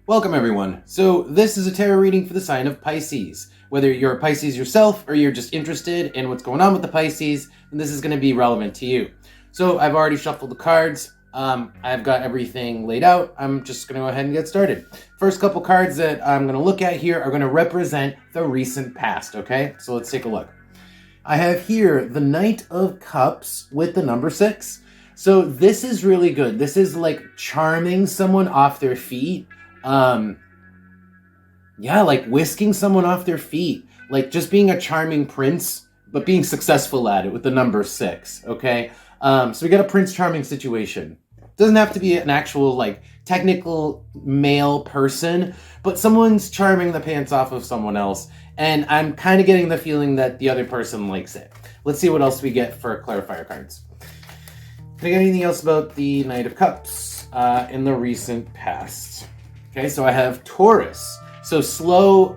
Welcome everyone. So this is a tarot reading for the sign of Pisces. Whether you're a Pisces yourself or you're just interested in what's going on with the Pisces, then this is going to be relevant to you. So I've already shuffled the cards. I've got everything laid out. I'm just going to go ahead and get started. First couple cards that I'm going to look at here are going to represent the recent past, okay? So let's take a look. I have here the Knight of Cups with the number 6. So this is really good. This is like charming someone off their feet. Like whisking someone off their feet, like just being a charming prince, but being successful at it with the number 6. Okay. So we got a Prince Charming situation. Doesn't have to be an actual like technical male person, but someone's charming the pants off of someone else. And I'm kind of getting the feeling that the other person likes it. Let's see what else we get for clarifier cards. Can I get anything else about the Knight of Cups in the recent past? Okay, so I have Taurus. So slow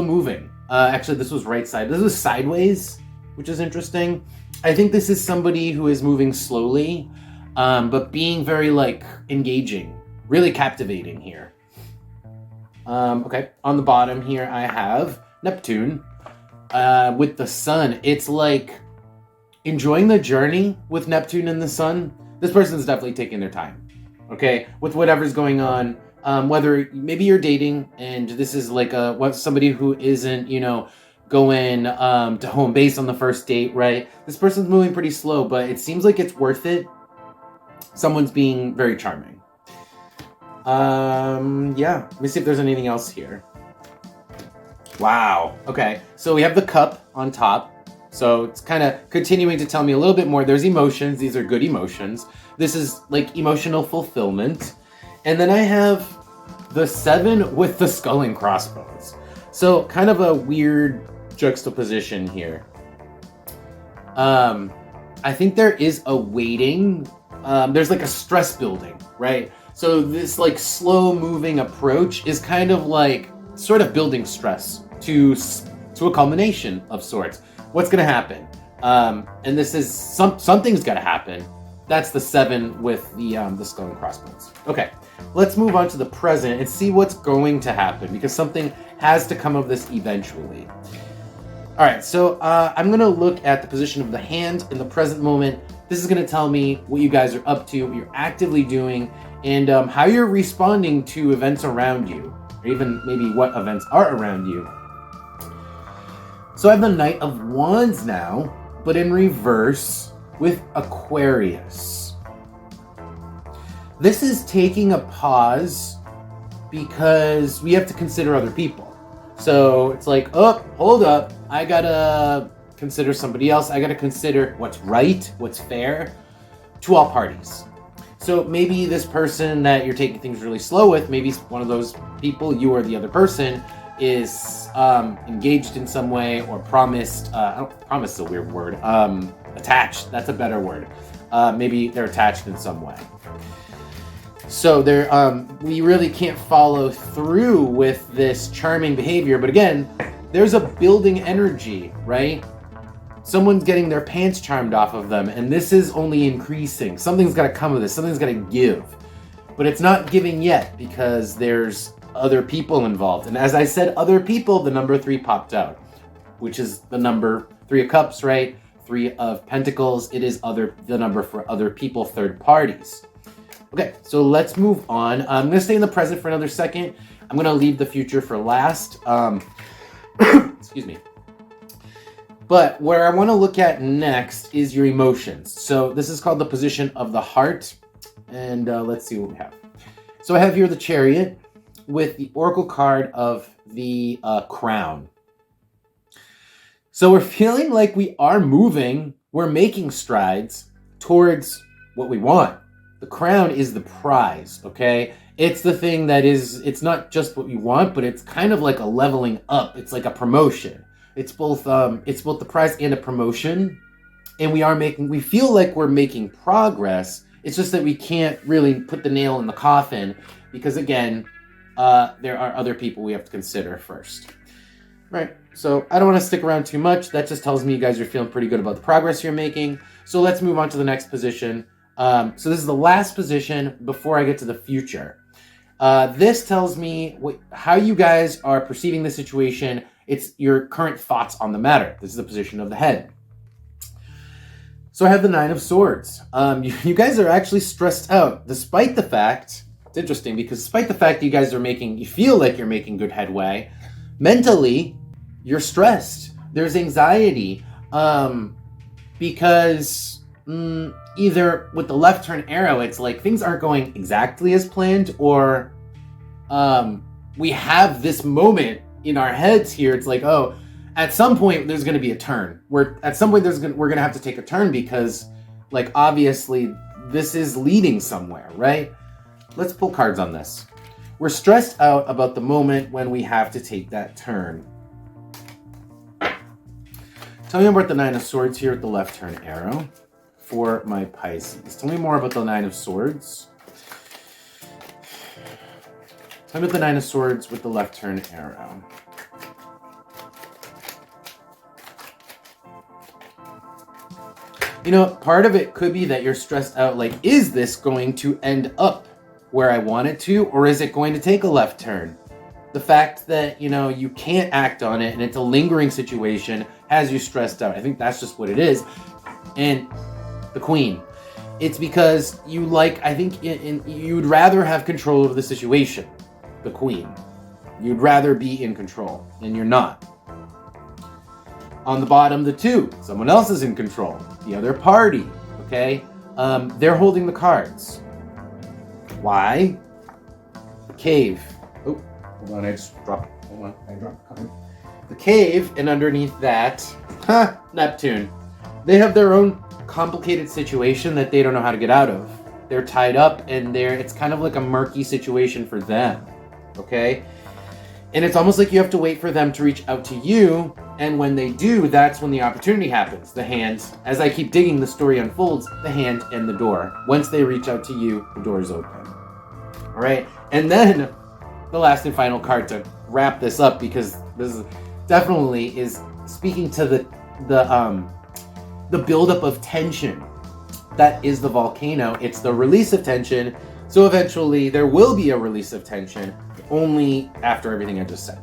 moving. Actually, this was right side. This was sideways, which is interesting. I think this is somebody who is moving slowly, but being very like engaging, really captivating here. Okay, on the bottom here I have Neptune with the sun. It's like enjoying the journey with Neptune and the sun. This person's definitely taking their time. Okay, with whatever's going on. Whether maybe you're dating and this is like somebody who isn't, going to home base on the first date, right? This person's moving pretty slow, but it seems like it's worth it. Someone's being very charming. Let me see if there's anything else here. Wow. Okay, so we have the cup on top. So it's kind of continuing to tell me a little bit more. There's emotions. These are good emotions. This is like emotional fulfillment. And then I have the 7 with the skull and crossbones. So kind of a weird juxtaposition here. I think there is a waiting. There's like a stress building, right? So this like slow moving approach is kind of like sort of building stress to a culmination of sorts. What's going to happen? And this is something's going to happen. That's the 7 with the skull and crossbones. Okay, let's move on to the present and see what's going to happen because something has to come of this eventually. All right, so I'm going to look at the position of the hand in the present moment. This is going to tell me what you guys are up to, what you're actively doing, and how you're responding to events around you, or even maybe what events are around you. So I have the Knight of Wands now, but in reverse, with Aquarius. This is taking a pause because we have to consider other people. So it's like, oh, hold up. I gotta consider somebody else. I gotta consider what's right, what's fair to all parties. So maybe this person that you're taking things really slow with, maybe one of those people, you or the other person, is engaged in some way or promised. Promise is a weird word. Attached, that's a better word. Maybe they're attached in some way. So we really can't follow through with this charming behavior. But again, there's a building energy, right? Someone's getting their pants charmed off of them, and this is only increasing. Something's got to come of this. Something's got to give. But it's not giving yet because there's other people involved. And as I said, other people, the number 3 popped out, which is the number 3 of Cups, right? 3 of Pentacles, it is the number for other people, third parties. Okay, so let's move on. I'm going to stay in the present for another second. I'm going to leave the future for last. Excuse me. But where I want to look at next is your emotions. So this is called the position of the heart. And let's see what we have. So I have here the Chariot with the Oracle card of the Crown. So we're feeling like we are moving, we're making strides towards what we want. The crown is the prize, okay? It's the thing that it's not just what we want, but it's kind of like a leveling up. It's like a promotion. It's both the prize and a promotion. And we feel like we're making progress. It's just that we can't really put the nail in the coffin because again, there are other people we have to consider first. Right, so I don't want to stick around too much. That just tells me you guys are feeling pretty good about the progress you're making. So let's move on to the next position. So this is the last position before I get to the future. This tells me how you guys are perceiving the situation. It's your current thoughts on the matter. This is the position of the head. So I have the Nine of Swords. You guys are actually stressed out, despite the fact, it's interesting because despite the fact that you feel like you're making good headway, mentally, you're stressed. There's anxiety, because either with the left turn arrow, it's like things aren't going exactly as planned, or we have this moment in our heads here. It's like, oh, at some point there's going to be a turn. We're going to have to take a turn because, like, obviously this is leading somewhere, right? Let's pull cards on this. We're stressed out about the moment when we have to take that turn. Tell me about the Nine of Swords here with the left turn arrow for my Pisces. Tell me more about the Nine of Swords. Tell me about the Nine of Swords with the left turn arrow. You know, part of it could be that you're stressed out, like, is this going to end up where I want it to, or is it going to take a left turn? The fact that, you know, you can't act on it and it's a lingering situation has you stressed out. I think that's just what it is. And the Queen, it's because you'd rather have control of the situation. The Queen. You'd rather be in control, and you're not. On the bottom, the Two. Someone else is in control. The other party, okay? They're holding the cards. Why? The Cave. Oh, hold on, I just dropped. Hold on, I dropped a card. The Cave, and underneath that, Neptune. They have their own complicated situation that they don't know how to get out of. They're tied up, and it's kind of like a murky situation for them, okay? And it's almost like you have to wait for them to reach out to you, and when they do, that's when the opportunity happens. The hand, as I keep digging, the story unfolds, the hand and the door. Once they reach out to you, the door is open. All right? And then the last and final card to wrap this up, because this is definitely is speaking to the buildup of tension. That is the volcano. It's the release of tension. So eventually there will be a release of tension, only after everything I just said.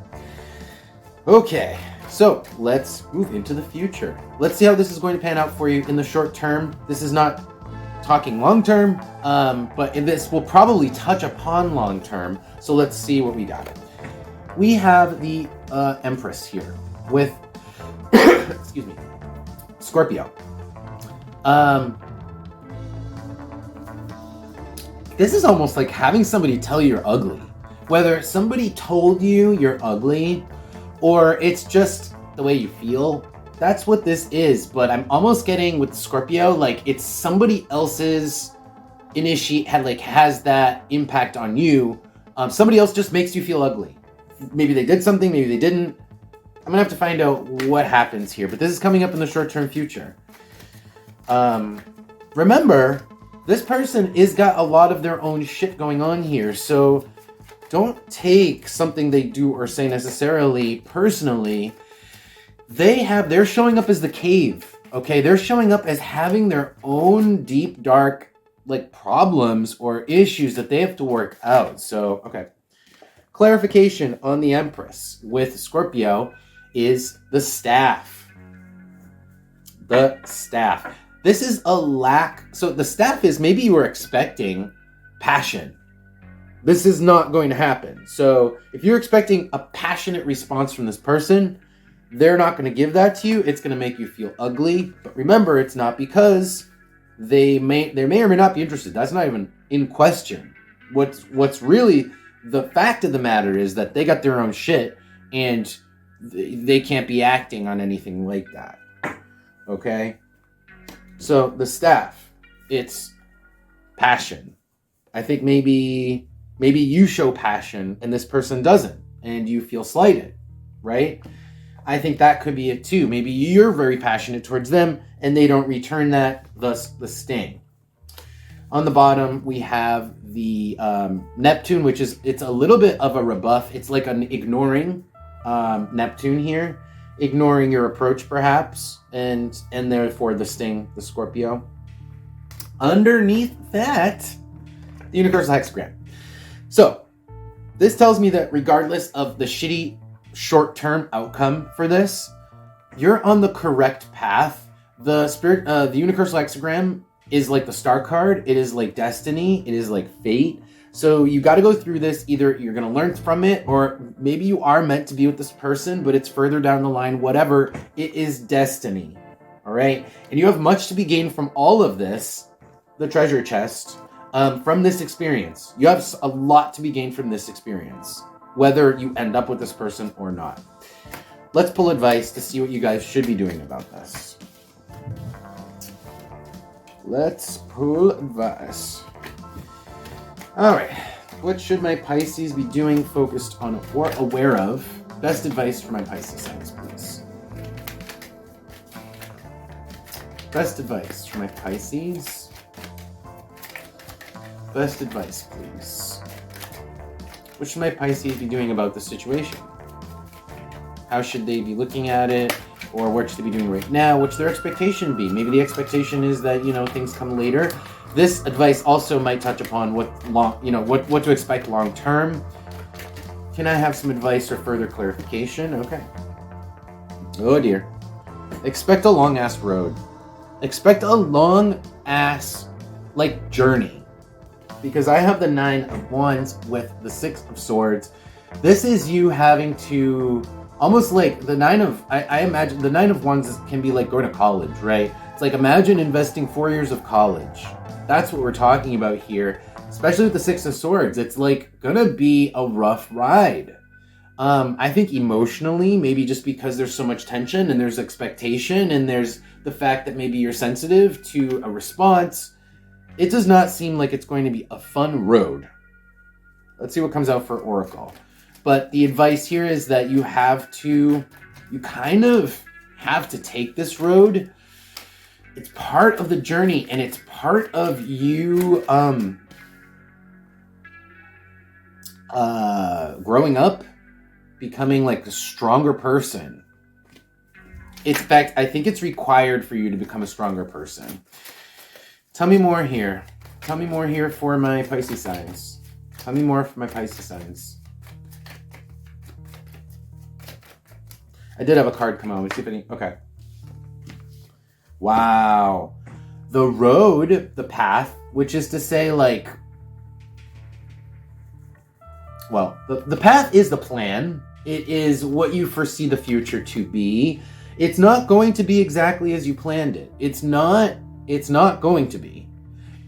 Okay, so let's move into the future. Let's see how this is going to pan out for you in the short term. This is not talking long term, but this will probably touch upon long term. So let's see what we got. We have the Empress here with, excuse me, Scorpio. This is almost like having somebody tell you you're ugly. Whether somebody told you you're ugly, or it's just the way you feel, that's what this is. But I'm almost getting with Scorpio, like it's somebody else's has that impact on you. Somebody else just makes you feel ugly. Maybe they did something, maybe they didn't. I'm gonna have to find out what happens here, but this is coming up in the short-term future. Remember, this person is got a lot of their own shit going on here, so don't take something they do or say necessarily personally. They're showing up as the Cave, okay? They're showing up as having their own deep, dark, like, problems or issues that they have to work out. So, okay. Clarification on the Empress with Scorpio is the Staff. The Staff. This is a lack. So the Staff is, maybe you were expecting passion. This is not going to happen. So if you're expecting a passionate response from this person, they're not going to give that to you. It's going to make you feel ugly. But remember, it's not because they may or may not be interested. That's not even in question. What's really the fact of the matter is that they got their own shit, and they can't be acting on anything like that. Okay? So the Staff, it's passion. I think maybe you show passion and this person doesn't, and you feel slighted, right? I think that could be it too. Maybe you're very passionate towards them and they don't return that, thus the sting. On the bottom, we have the Neptune, which it's a little bit of a rebuff. It's like an ignoring Neptune here, ignoring your approach perhaps, and therefore the sting, the Scorpio. Underneath that, the Universal Hexagram. So This tells me that regardless of the shitty short-term outcome for this, you're on the correct path. The universal hexagram is like the star card. It is like destiny. It is like fate. So you got to go through this. Either you're going to learn from it, or maybe you are meant to be with this person, but it's further down the line. Whatever, it is destiny. All right, and you have much to be gained from all of this, the treasure chest, from this experience. You have a lot to be gained from this experience, whether you end up with this person or not. Let's pull advice to see what you guys should be doing about this. Let's pull advice. All right, what should my Pisces be doing, focused on, or aware of? Best advice for my Pisces signs, please. Best advice for my Pisces. Best advice, please. What should my Pisces be doing about this situation? How should they be looking at it? Or what should they be doing right now? What should their expectation be? Maybe the expectation is that, things come later. This advice also might touch upon what to expect long term. Can I have some advice or further clarification? Okay. Oh dear. Expect a long ass road. Expect a long ass journey. Because I have the 9 of Wands with the 6 of Swords. This is you having to almost like the 9 of I imagine the 9 of Wands can be like going to college, right? It's like, imagine investing 4 years of college. That's what we're talking about here, especially with the 6 of Swords. It's like gonna be a rough ride. I think emotionally, maybe just because there's so much tension and there's expectation and there's the fact that maybe you're sensitive to a response, it does not seem like it's going to be a fun road. Let's see what comes out for Oracle. But the advice here is that you kind of have to take this road. It's part of the journey, and it's part of you growing up, becoming like a stronger person. In fact, I think it's required for you to become a stronger person. Tell me more here. Tell me more here for my Pisces signs. Tell me more for my Pisces signs. I did have a card come out. Let's see if any... Okay. Wow. The road, the path, which is to say, the path is the plan. It is what you foresee the future to be. It's not going to be exactly as you planned it. It's not going to be.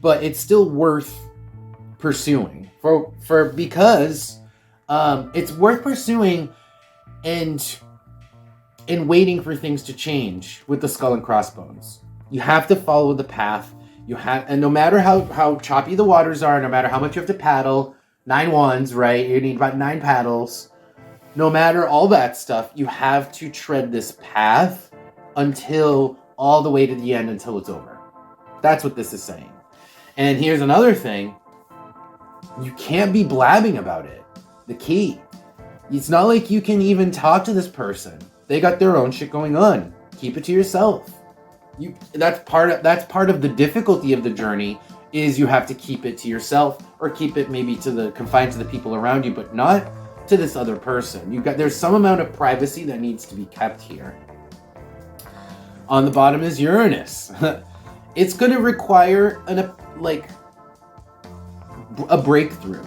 But it's still worth pursuing. Because it's worth pursuing and waiting for things to change with the skull and crossbones. You have to follow the path. And no matter how choppy the waters are, no matter how much you have to paddle, 9 wands, right? You need about 9 paddles. No matter all that stuff, you have to tread this path until all the way to the end, until it's over. That's what this is saying. And here's another thing. You can't be blabbing about it. The key. It's not like you can even talk to this person. They got their own shit going on. Keep it to yourself. That's part of the difficulty of the journey, is you have to keep it to yourself, or keep it maybe confined to the people around you, but not to this other person. There's some amount of privacy that needs to be kept here. On the bottom is Uranus. It's going to require a breakthrough.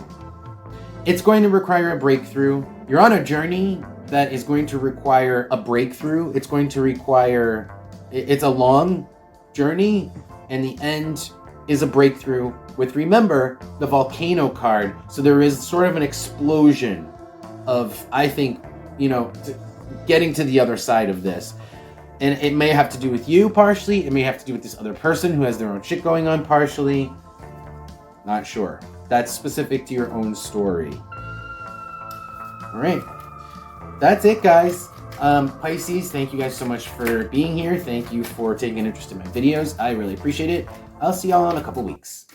It's going to require a breakthrough. You're on a journey that is going to require a breakthrough. It's a long journey, and the end is a breakthrough with, remember, the volcano card. So there is sort of an explosion of, I think, getting to the other side of this. And it may have to do with you partially. It may have to do with this other person who has their own shit going on partially. Not sure. That's specific to your own story. All right. That's it, guys. Pisces, thank you guys so much for being here. Thank you for taking an interest in my videos. I really appreciate it. I'll see y'all in a couple weeks.